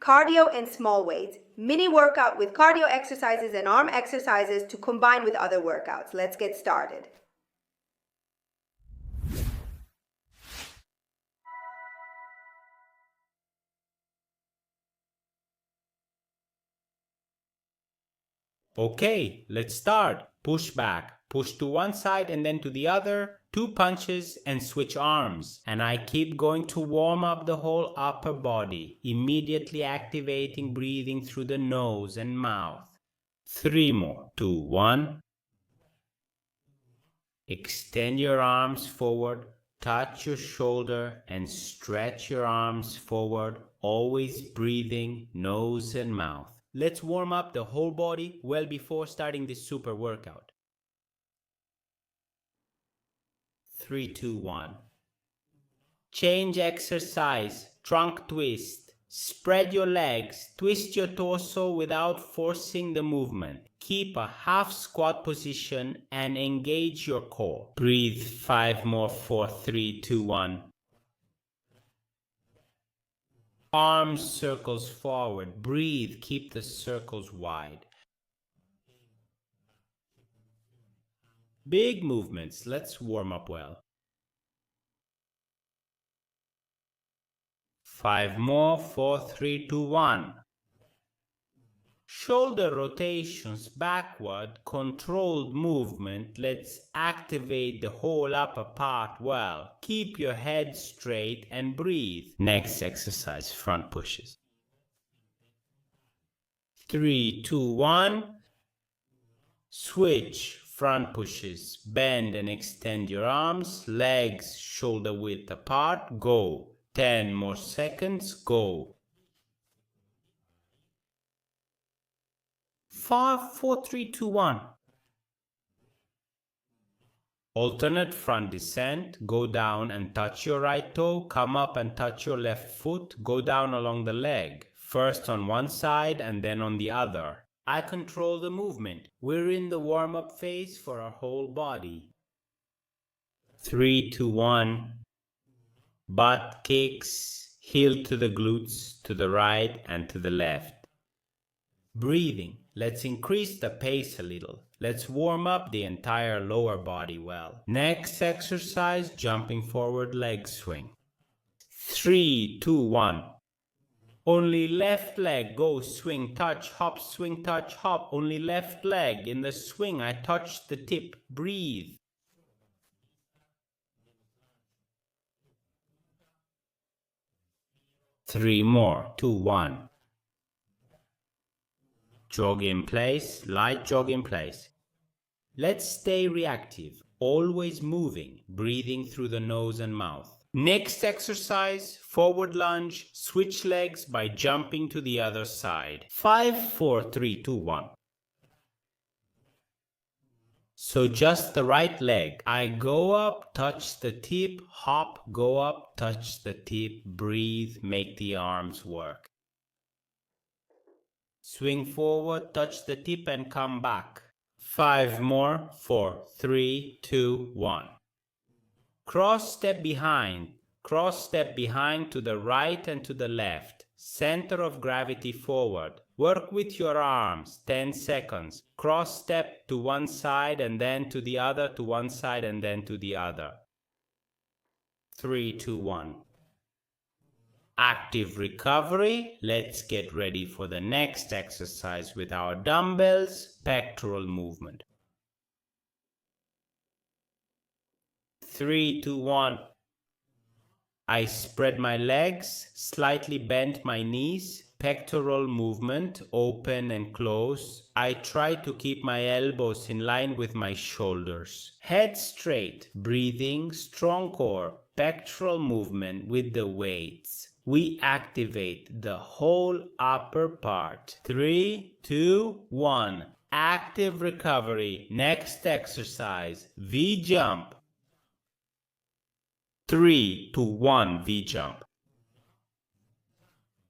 cardio and small weights, mini workout with cardio exercises and arm exercises to combine with other workouts. Let's get started. Okay, let's start. Push back. Push to one side and then to the other. 2 punches and switch arms. And I keep going to warm up the whole upper body, immediately activating breathing through the nose and mouth. 3 more. 2, 1. Extend your arms forward, touch your shoulder and stretch your arms forward, always breathing nose and mouth. Let's warm up the whole body well before starting this super workout. 3, 2, 1. Change exercise, trunk twist. Spread your legs, twist your torso without forcing the movement. Keep a half squat position and engage your core. Breathe 5 more, 4, 3, 2, 1. Arms circles forward. Breathe, keep the circles wide. Big movements, let's warm up well. 5 more, 4, 3, 2, 1. Shoulder rotations backward, controlled movement. Let's activate the whole upper part well. Keep your head straight and breathe. Next exercise, front pushes. 3, 2, 1. Switch, front pushes. Bend and extend your arms, legs shoulder width apart. Go. 10 more seconds. Go. 5, 4, 3, 2, 1. Alternate front descent. Go down and touch your right toe. Come up and touch your left foot. Go down along the leg. First on one side and then on the other. I control the movement. We're in the warm-up phase for our whole body. 3, 2, 1. Butt kicks. Heel to the glutes, to the right and to the left. Breathing. Let's increase the pace a little. Let's warm up the entire lower body well. Next exercise, jumping forward leg swing. 3, 2, 1. Only left leg, go, swing, touch, hop, swing, touch, hop. Only left leg. In the swing, I touch the tip. Breathe. Three more. 2, 1. Jog in place, light jog in place. Let's stay reactive, always moving, breathing through the nose and mouth. Next exercise, forward lunge, switch legs by jumping to the other side. 5, 4, 3, 2, 1. So just the right leg. I go up, touch the tip, hop, go up, touch the tip, breathe, make the arms work. Swing forward, touch the tip and come back. 5 more, 4, 3, 2, 1. Cross step behind to the right and to the left. Center of gravity forward. Work with your arms, 10 seconds. Cross step to one side and then to the other, to one side and then to the other. 3, 2, 1. Active recovery. Let's get ready for the next exercise with our dumbbells, pectoral movement. 3, 2, 1. I spread my legs, slightly bend my knees, pectoral movement, open and close. I try to keep my elbows in line with my shoulders. Head straight, breathing, strong core, pectoral movement with the weights. We activate the whole upper part. 3, 2, 1. Active recovery. Next exercise, V-jump. 3, 2, 1, V-jump.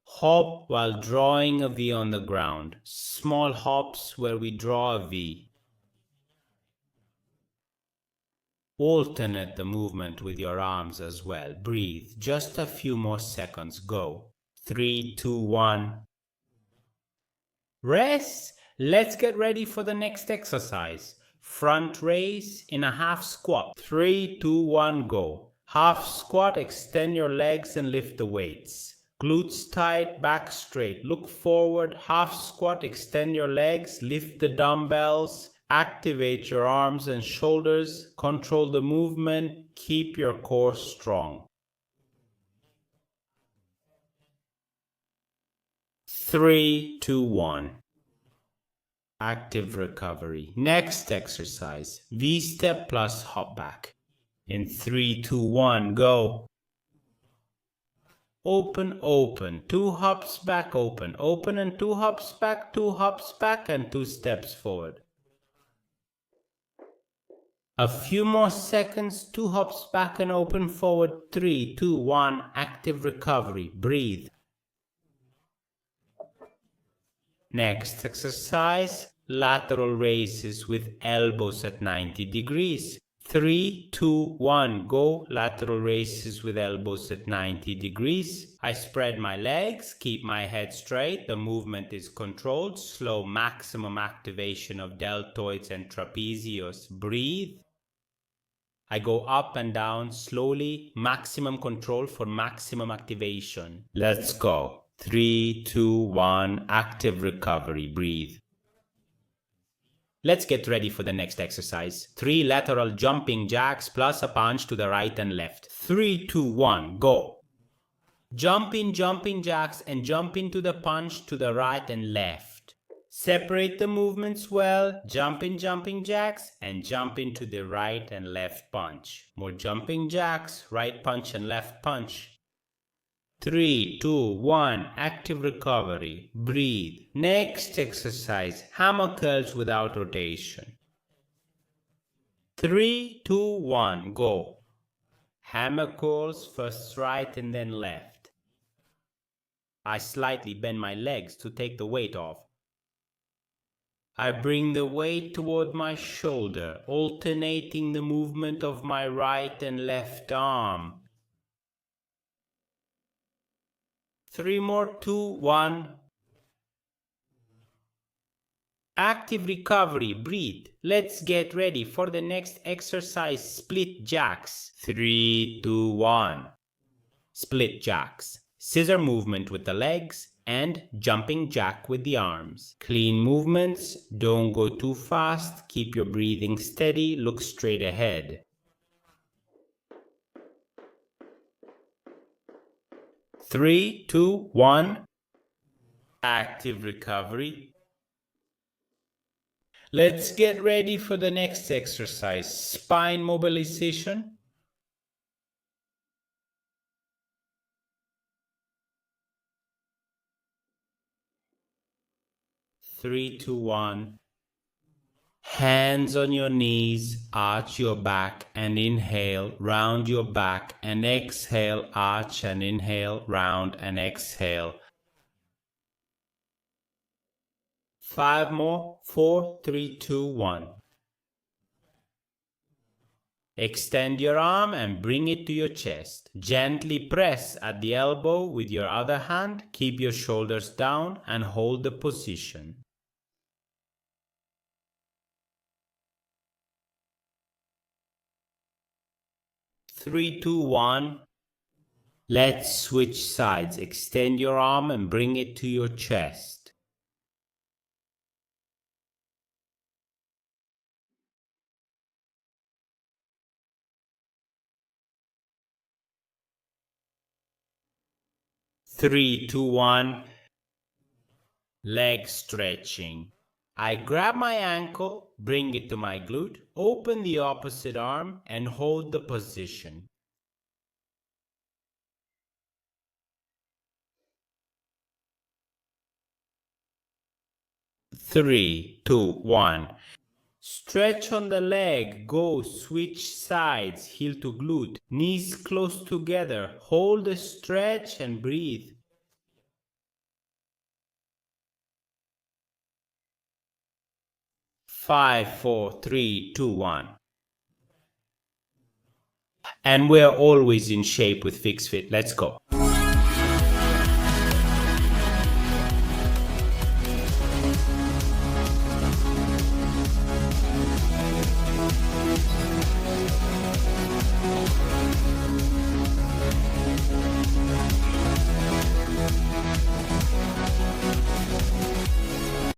Hop while drawing a V on the ground. Small hops where we draw a V. Alternate the movement with your arms as well. Breathe. Just a few more seconds. Go. 3, 2, 1. Rest. Let's get ready for the next exercise. Front raise in a half squat. 3, 2, 1, go. Half squat, extend your legs and lift the weights. Glutes tight, back straight. Look forward, half squat, extend your legs, lift the dumbbells, activate your arms and shoulders, control the movement, keep your core strong. 3, 2, 1. Active recovery. Next exercise, V-step plus hop back. In 3, 2, 1, go. Open, open, 2 hops back, open, open and 2 hops back, 2 hops back and 2 steps forward. A few more seconds, 2 hops back and open forward, 3, 2, 1, active recovery, breathe. Next exercise, lateral raises with elbows at 90 degrees. 3, 2, 1, go. Lateral raises with elbows at 90 degrees. I spread my legs, keep my head straight. The movement is controlled. Slow maximum activation of deltoids and trapezius. Breathe. I go up and down slowly. Maximum control for maximum activation. Let's go. 3, 2, 1, active recovery, breathe. Let's get ready for the next exercise. 3 lateral jumping jacks plus a punch to the right and left. 3, 2, 1, go. Jump in jumping jacks and jump into the punch to the right and left. Separate the movements well. Jump in jumping jacks and jump into the right and left punch. More jumping jacks, right punch and left punch. 3, 2, 1, active recovery, breathe. Next exercise, hammer curls without rotation. 3, 2, 1, go. Hammer curls, first right and then left. I slightly bend my legs to take the weight off. I bring the weight toward my shoulder, alternating the movement of my right and left arm. 3 more, 2, 1. Active recovery, breathe. Let's get ready for the next exercise, split jacks. 3, 2, 1. Split jacks. Scissor movement with the legs and jumping jack with the arms. Clean movements, don't go too fast, keep your breathing steady, look straight ahead. 3, 2, 1. Active recovery. Let's get ready for the next exercise, spine mobilization. 3, 2, 1. Hands on your knees, arch your back and inhale, round your back and exhale, arch and inhale, round and exhale. 5 more, 4, 3, 2, 1. Extend your arm and bring it to your chest. Gently press at the elbow with your other hand. Keep your shoulders down and hold the position. 3, 2, 1. Let's switch sides. Extend your arm and bring it to your chest. Three, two, one. Leg stretching. I grab my ankle, bring it to my glute, open the opposite arm and hold the position. 3, 2, 1. Stretch on the leg, go, switch sides, heel to glute, knees close together, hold the stretch and breathe. 5, 4, 3, 2, 1. And we're always in shape with Fix Fit. Let's go.